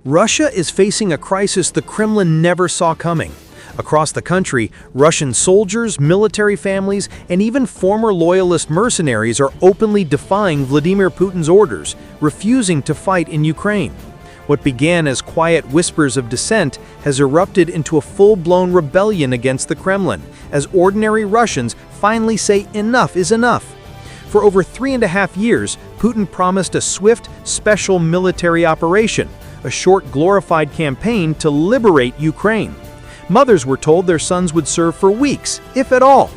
Russia is facing a crisis the Kremlin never saw coming. Across the country, Russian soldiers, military families, and even former loyalist mercenaries are openly defying Vladimir Putin's orders, refusing to fight in Ukraine. What began as quiet whispers of dissent has erupted into a full-blown rebellion against the Kremlin, as ordinary Russians finally say enough is enough. For over 3.5 years, Putin promised a swift, special military operation, a short, glorified campaign to liberate Ukraine. Mothers were told their sons would serve for weeks, if at all.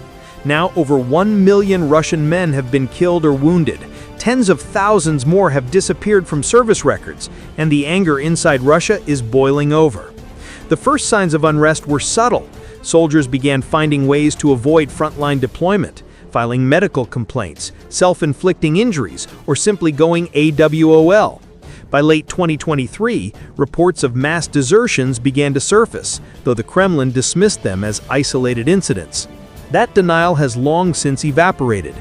Now, over 1 million Russian men have been killed or wounded. Tens of thousands more have disappeared from service records, and the anger inside Russia is boiling over. The first signs of unrest were subtle. Soldiers began finding ways to avoid frontline deployment, filing medical complaints, self-inflicting injuries, or simply going AWOL. By late 2023, reports of mass desertions began to surface, though the Kremlin dismissed them as isolated incidents. That denial has long since evaporated.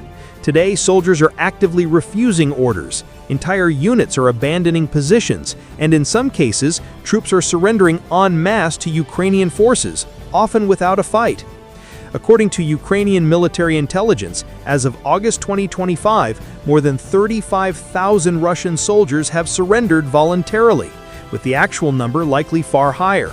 Today, soldiers are actively refusing orders, entire units are abandoning positions, and in some cases, troops are surrendering en masse to Ukrainian forces, often without a fight. According to Ukrainian military intelligence, as of August 2025, more than 35,000 Russian soldiers have surrendered voluntarily, with the actual number likely far higher.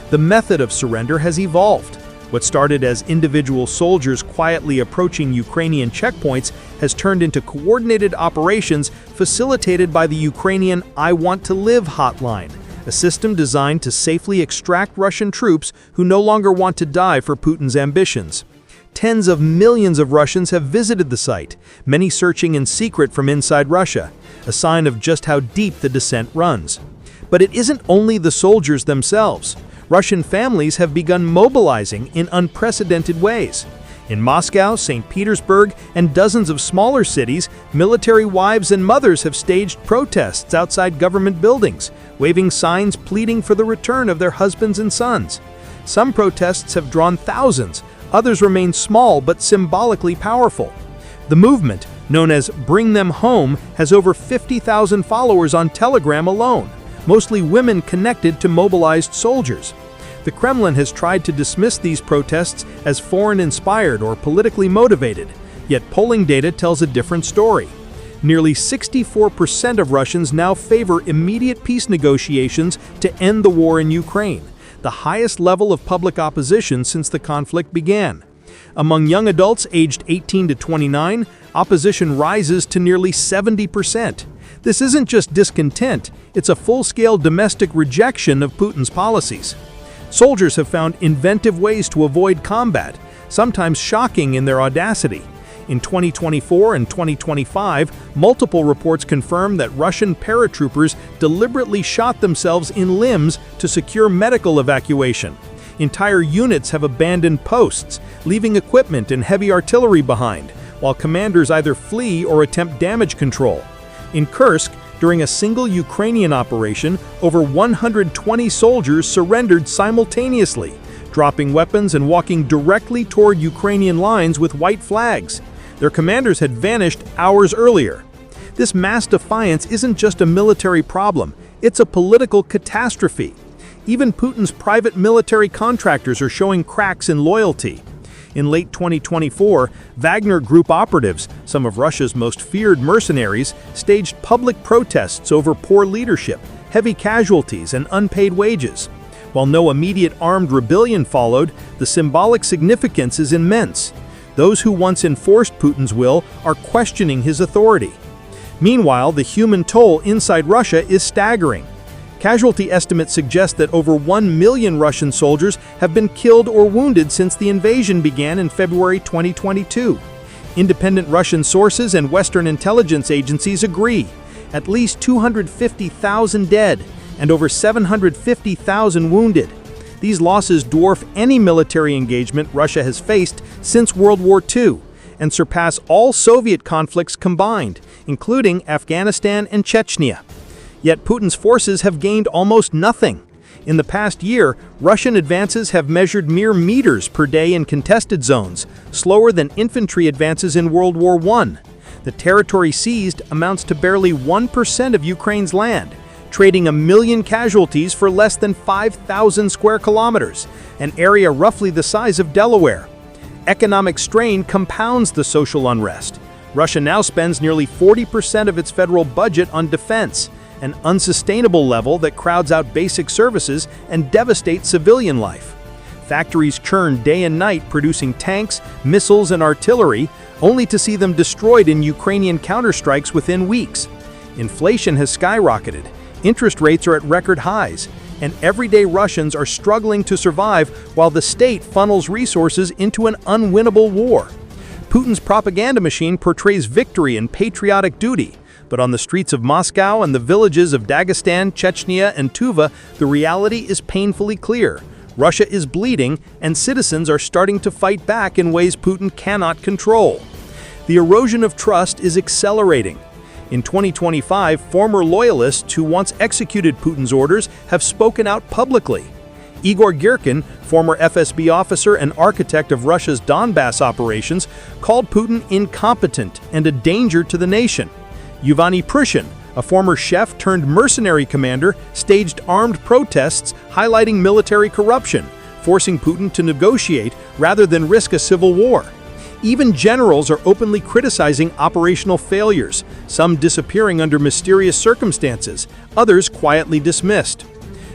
The method of surrender has evolved. What started as individual soldiers quietly approaching Ukrainian checkpoints has turned into coordinated operations facilitated by the Ukrainian I Want to Live hotline, a system designed to safely extract Russian troops who no longer want to die for Putin's ambitions. Tens of millions of Russians have visited the site, many searching in secret from inside Russia, a sign of just how deep the dissent runs. But it isn't only the soldiers themselves. Russian families have begun mobilizing in unprecedented ways. In Moscow, St. Petersburg, and dozens of smaller cities, military wives and mothers have staged protests outside government buildings, waving signs pleading for the return of their husbands and sons. Some protests have drawn thousands, others remain small but symbolically powerful. The movement, known as Bring Them Home, has over 50,000 followers on Telegram alone, mostly women connected to mobilized soldiers. The Kremlin has tried to dismiss these protests as foreign-inspired or politically motivated, yet polling data tells a different story. Nearly 64% of Russians now favor immediate peace negotiations to end the war in Ukraine, the highest level of public opposition since the conflict began. Among young adults aged 18 to 29, opposition rises to nearly 70%. This isn't just discontent, it's a full-scale domestic rejection of Putin's policies. Soldiers have found inventive ways to avoid combat, sometimes shocking in their audacity. In 2024 and 2025, multiple reports confirm that Russian paratroopers deliberately shot themselves in limbs to secure medical evacuation. Entire units have abandoned posts, leaving equipment and heavy artillery behind, while commanders either flee or attempt damage control. In Kursk, during a single Ukrainian operation, over 120 soldiers surrendered simultaneously, dropping weapons and walking directly toward Ukrainian lines with white flags. Their commanders had vanished hours earlier. This mass defiance isn't just a military problem, it's a political catastrophe. Even Putin's private military contractors are showing cracks in loyalty. In late 2024, Wagner Group operatives, some of Russia's most feared mercenaries, staged public protests over poor leadership, heavy casualties, and unpaid wages. While no immediate armed rebellion followed, the symbolic significance is immense. Those who once enforced Putin's will are questioning his authority. Meanwhile, the human toll inside Russia is staggering. Casualty estimates suggest that over 1 million Russian soldiers have been killed or wounded since the invasion began in February 2022. Independent Russian sources and Western intelligence agencies agree. At least 250,000 dead and over 750,000 wounded. These losses dwarf any military engagement Russia has faced since World War II and surpass all Soviet conflicts combined, including Afghanistan and Chechnya. Yet Putin's forces have gained almost nothing. In the past year, Russian advances have measured mere meters per day in contested zones, slower than infantry advances in World War I. The territory seized amounts to barely 1% of Ukraine's land, trading 1 million casualties for less than 5,000 square kilometers, an area roughly the size of Delaware. Economic strain compounds the social unrest. Russia now spends nearly 40% of its federal budget on defense, an unsustainable level that crowds out basic services and devastates civilian life. Factories churn day and night producing tanks, missiles, and artillery, only to see them destroyed in Ukrainian counterstrikes within weeks. Inflation has skyrocketed, interest rates are at record highs, and everyday Russians are struggling to survive while the state funnels resources into an unwinnable war. Putin's propaganda machine portrays victory and patriotic duty, but on the streets of Moscow and the villages of Dagestan, Chechnya, and Tuva, the reality is painfully clear. Russia is bleeding, and citizens are starting to fight back in ways Putin cannot control. The erosion of trust is accelerating. In 2025, former loyalists who once executed Putin's orders have spoken out publicly. Igor Girkin, former FSB officer and architect of Russia's Donbass operations, called Putin incompetent and a danger to the nation. Yevgeny Prigozhin, a former chef turned mercenary commander, staged armed protests highlighting military corruption, forcing Putin to negotiate rather than risk a civil war. Even generals are openly criticizing operational failures, some disappearing under mysterious circumstances, others quietly dismissed.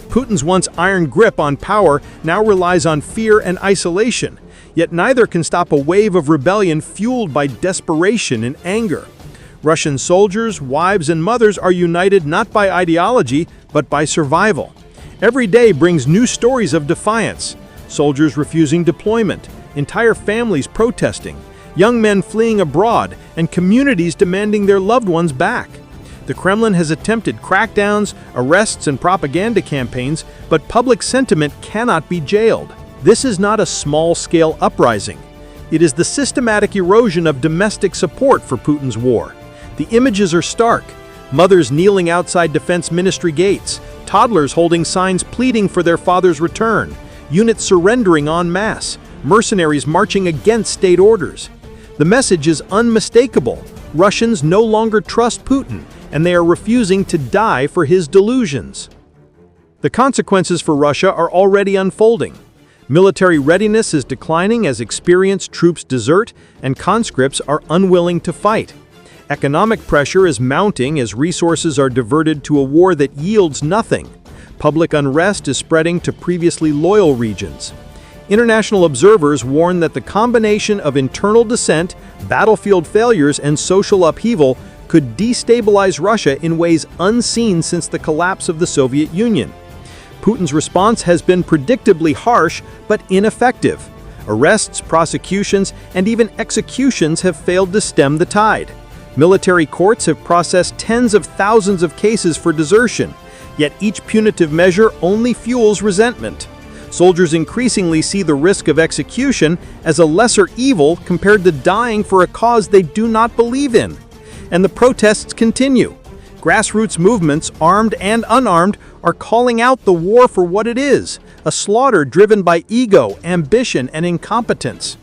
Putin's once iron grip on power now relies on fear and isolation, yet neither can stop a wave of rebellion fueled by desperation and anger. Russian soldiers, wives, and mothers are united not by ideology, but by survival. Every day brings new stories of defiance: soldiers refusing deployment, entire families protesting, young men fleeing abroad, and communities demanding their loved ones back. The Kremlin has attempted crackdowns, arrests, and propaganda campaigns, but public sentiment cannot be jailed. This is not a small-scale uprising. It is the systematic erosion of domestic support for Putin's war. The images are stark: mothers kneeling outside defense ministry gates, toddlers holding signs pleading for their father's return, units surrendering en masse, mercenaries marching against state orders. The message is unmistakable. Russians no longer trust Putin, and they are refusing to die for his delusions. The consequences for Russia are already unfolding. Military readiness is declining as experienced troops desert and conscripts are unwilling to fight. Economic pressure is mounting as resources are diverted to a war that yields nothing. Public unrest is spreading to previously loyal regions. International observers warn that the combination of internal dissent, battlefield failures, and social upheaval could destabilize Russia in ways unseen since the collapse of the Soviet Union. Putin's response has been predictably harsh but ineffective. Arrests, prosecutions, and even executions have failed to stem the tide. Military courts have processed tens of thousands of cases for desertion, yet each punitive measure only fuels resentment. Soldiers increasingly see the risk of execution as a lesser evil compared to dying for a cause they do not believe in. And the protests continue. Grassroots movements, armed and unarmed, are calling out the war for what it is: a slaughter driven by ego, ambition, and incompetence.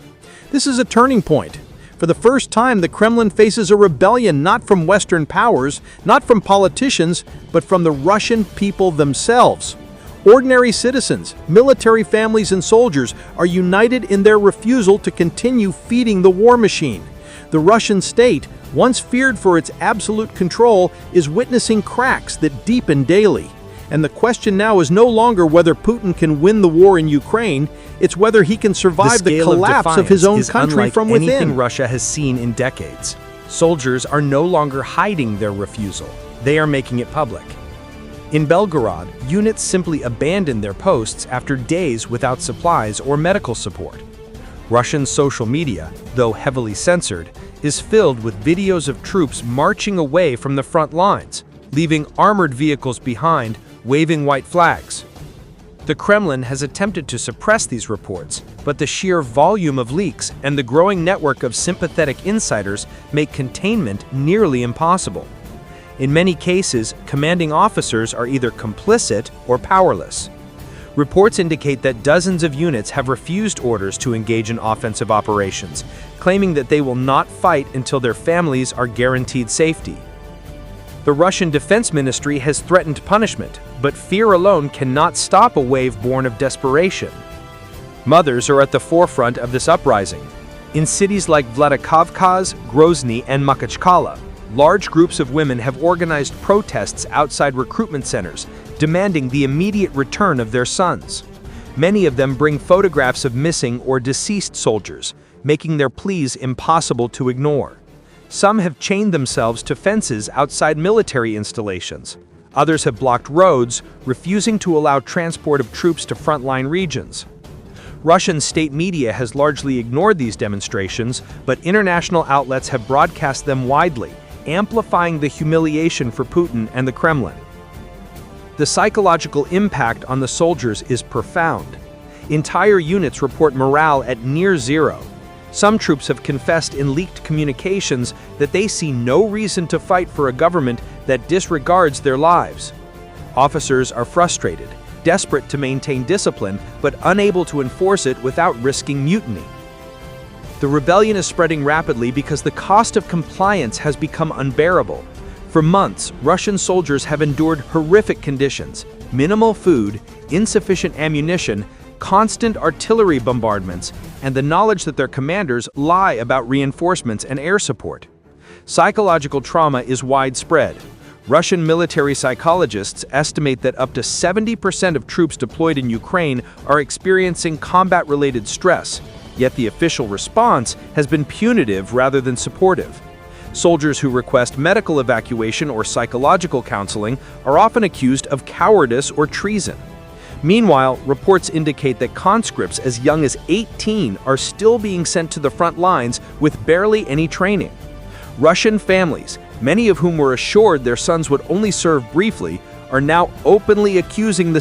This is a turning point. For the first time, the Kremlin faces a rebellion not from Western powers, not from politicians, but from the Russian people themselves. Ordinary citizens, military families, and soldiers are united in their refusal to continue feeding the war machine. The Russian state, once feared for its absolute control, is witnessing cracks that deepen daily. And the question now is no longer whether Putin can win the war in Ukraine, it's whether he can survive the collapse of his own country from within. Anything Russia has seen in decades. Soldiers are no longer hiding their refusal. They are making it public. In Belgorod, units simply abandoned their posts after days without supplies or medical support. Russian social media, though heavily censored, is filled with videos of troops marching away from the front lines, leaving armored vehicles behind, waving white flags. The Kremlin has attempted to suppress these reports, but the sheer volume of leaks and the growing network of sympathetic insiders make containment nearly impossible. In many cases, commanding officers are either complicit or powerless. Reports indicate that dozens of units have refused orders to engage in offensive operations, claiming that they will not fight until their families are guaranteed safety. The Russian Defense Ministry has threatened punishment, but fear alone cannot stop a wave born of desperation. Mothers are at the forefront of this uprising. In cities like Vladikavkaz, Grozny, and Makhachkala, large groups of women have organized protests outside recruitment centers, demanding the immediate return of their sons. Many of them bring photographs of missing or deceased soldiers, making their pleas impossible to ignore. Some have chained themselves to fences outside military installations. Others have blocked roads, refusing to allow transport of troops to frontline regions. Russian state media has largely ignored these demonstrations, but international outlets have broadcast them widely, amplifying the humiliation for Putin and the Kremlin. The psychological impact on the soldiers is profound. Entire units report morale at near zero. Some troops have confessed in leaked communications that they see no reason to fight for a government that disregards their lives. Officers are frustrated, desperate to maintain discipline, but unable to enforce it without risking mutiny. The rebellion is spreading rapidly because the cost of compliance has become unbearable. For months, Russian soldiers have endured horrific conditions: minimal food, insufficient ammunition, constant artillery bombardments, and the knowledge that their commanders lie about reinforcements and air support. Psychological trauma is widespread. Russian military psychologists estimate that up to 70% of troops deployed in Ukraine are experiencing combat-related stress, yet the official response has been punitive rather than supportive. Soldiers who request medical evacuation or psychological counseling are often accused of cowardice or treason. Meanwhile, reports indicate that conscripts as young as 18 are still being sent to the front lines with barely any training. Russian families, many of whom were assured their sons would only serve briefly, are now openly accusing the